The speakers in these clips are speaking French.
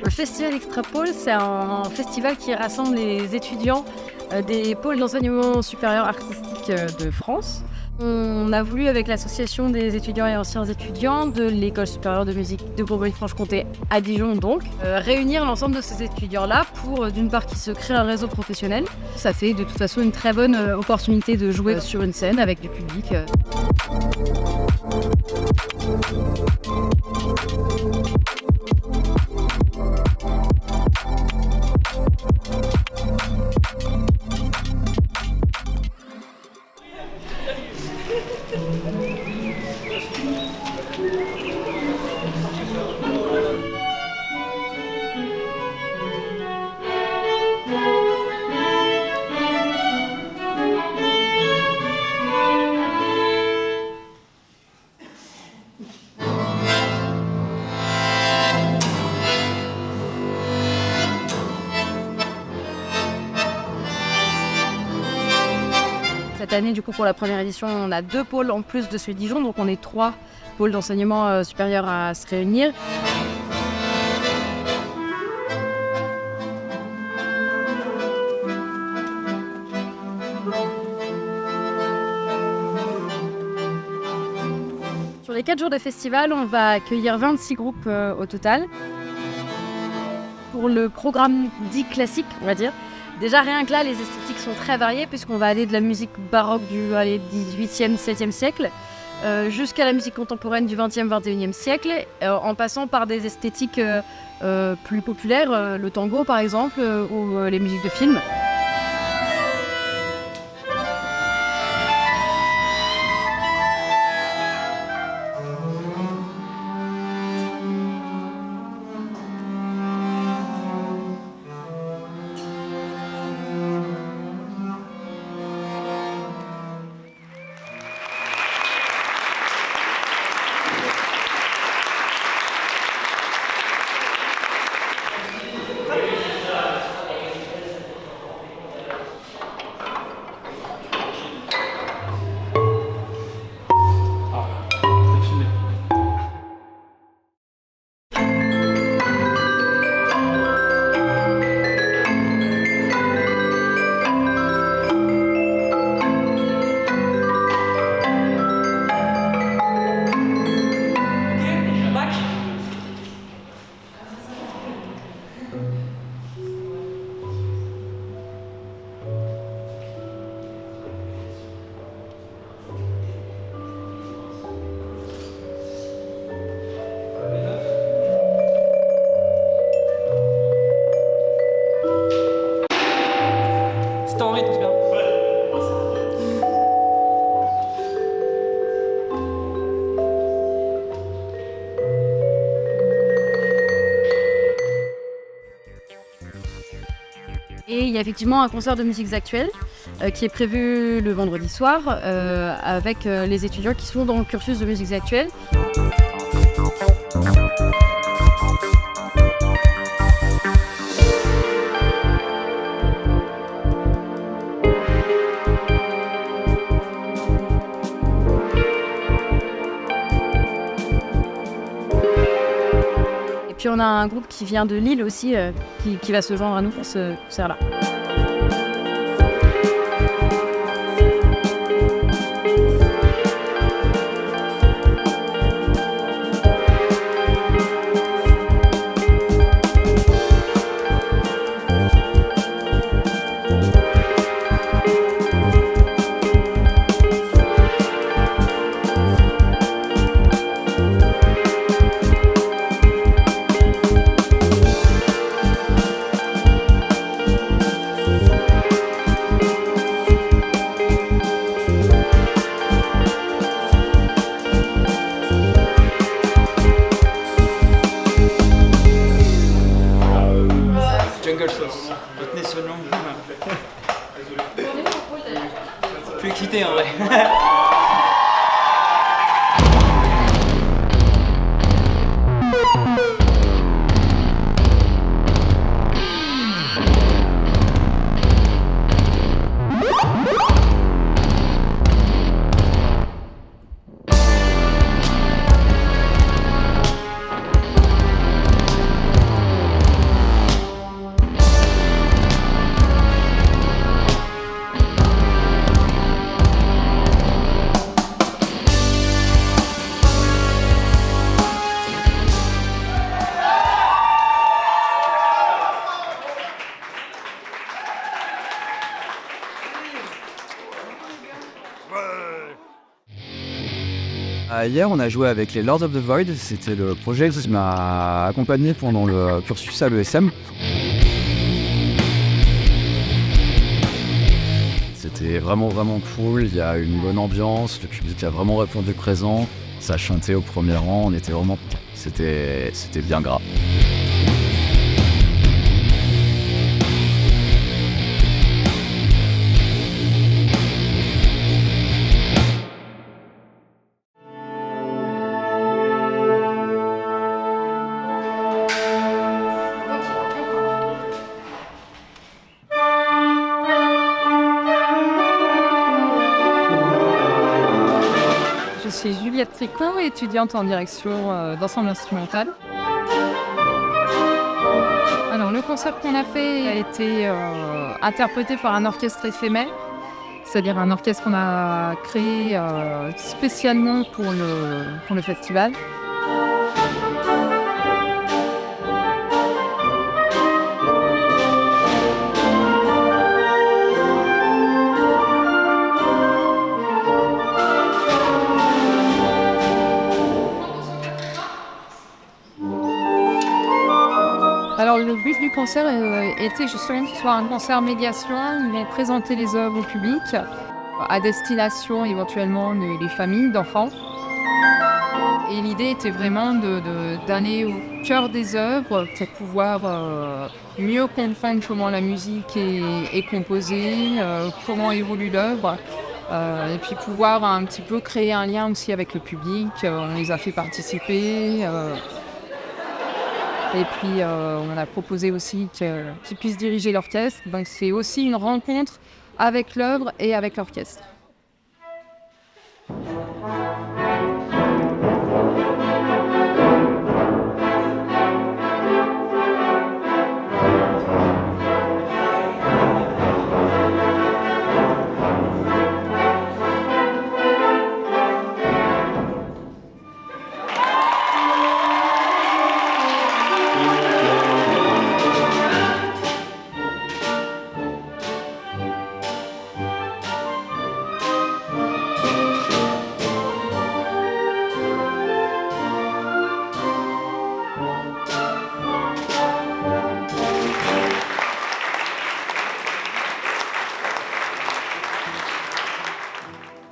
Le Festival Extrapôle, c'est un festival qui rassemble les étudiants des pôles d'enseignement supérieur artistique de France. On a voulu, avec l'association des étudiants et anciens étudiants de l'École supérieure de musique de Bourgogne-Franche-Comté à Dijon, réunir l'ensemble de ces étudiants-là pour, d'une part, qu'ils se créent un réseau professionnel. Ça fait de toute façon une très bonne opportunité de jouer sur une scène avec du public. Cette année, du coup, pour la première édition, on a 2 pôles en plus de celui de Dijon, donc on est 3 pôles d'enseignement supérieur à se réunir. Sur les 4 jours de festival, on va accueillir 26 groupes au total. Pour le programme dit classique, on va dire, déjà rien que là, les esthétiques sont très variées puisqu'on va aller de la musique baroque du 18e, 7e siècle jusqu'à la musique contemporaine du 20e, 21e siècle, en passant par des esthétiques plus populaires, le tango par exemple, ou les musiques de film. C'est en rythme, bien. Et il y a effectivement un concert de musiques actuelles qui est prévu le vendredi soir avec les étudiants qui sont dans le cursus de musiques actuelles. Et puis on a un groupe qui vient de Lille aussi qui va se joindre à nous pour ce concert-là. Jungle Sauce. Retenez ce nom. Plus excité en vrai. Hier, on a joué avec les Lords of the Void. C'était le projet qui m'a accompagné pendant le cursus à l'ESM. C'était vraiment cool. Il y a une bonne ambiance. Le public a vraiment répondu présent. Ça chantait au premier rang. On était vraiment... C'était bien gras. Je suis Juliette Tricot, étudiante en direction d'ensemble instrumental. Alors le concert qu'on a fait a été interprété par un orchestre éphémère, c'est-à-dire un orchestre qu'on a créé spécialement pour le festival. Alors le but du concert était justement que ce soit un concert médiation, où on présentait les œuvres au public, à destination éventuellement des familles, d'enfants. Et l'idée était vraiment d'aller au cœur des œuvres pour pouvoir mieux comprendre comment la musique est composée, comment évolue l'œuvre. Et puis pouvoir un petit peu créer un lien aussi avec le public. On les a fait participer. Et puis on a proposé aussi qu'ils puissent diriger l'orchestre. Donc c'est aussi une rencontre avec l'œuvre et avec l'orchestre.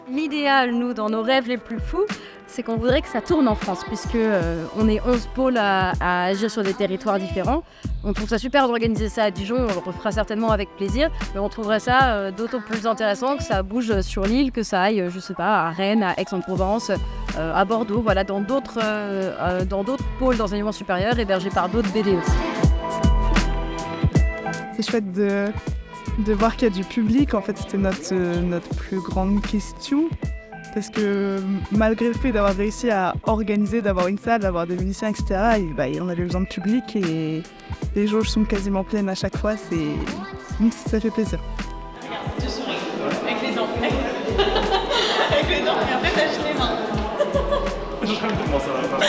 L'idéal, nous, dans nos rêves les plus fous, c'est qu'on voudrait que ça tourne en France, puisque on est 11 pôles à agir sur des territoires différents. On trouve ça super d'organiser ça à Dijon, on le refera certainement avec plaisir, mais on trouverait ça d'autant plus intéressant que ça bouge sur l'île, que ça aille, je sais pas, à Rennes, à Aix-en-Provence, à Bordeaux, voilà, dans d'autres pôles d'enseignement supérieur hébergés par d'autres BD aussi. C'est chouette de voir qu'il y a du public. En fait, c'était notre plus grande question. Parce que malgré le fait d'avoir réussi à organiser, d'avoir une salle, d'avoir des musiciens, etc., on avait besoin de public et les jauges sont quasiment pleines à chaque fois. Ça fait plaisir. Tu souris avec les dents. Avec les dents et après t'as juste les mains. Comment ça va pas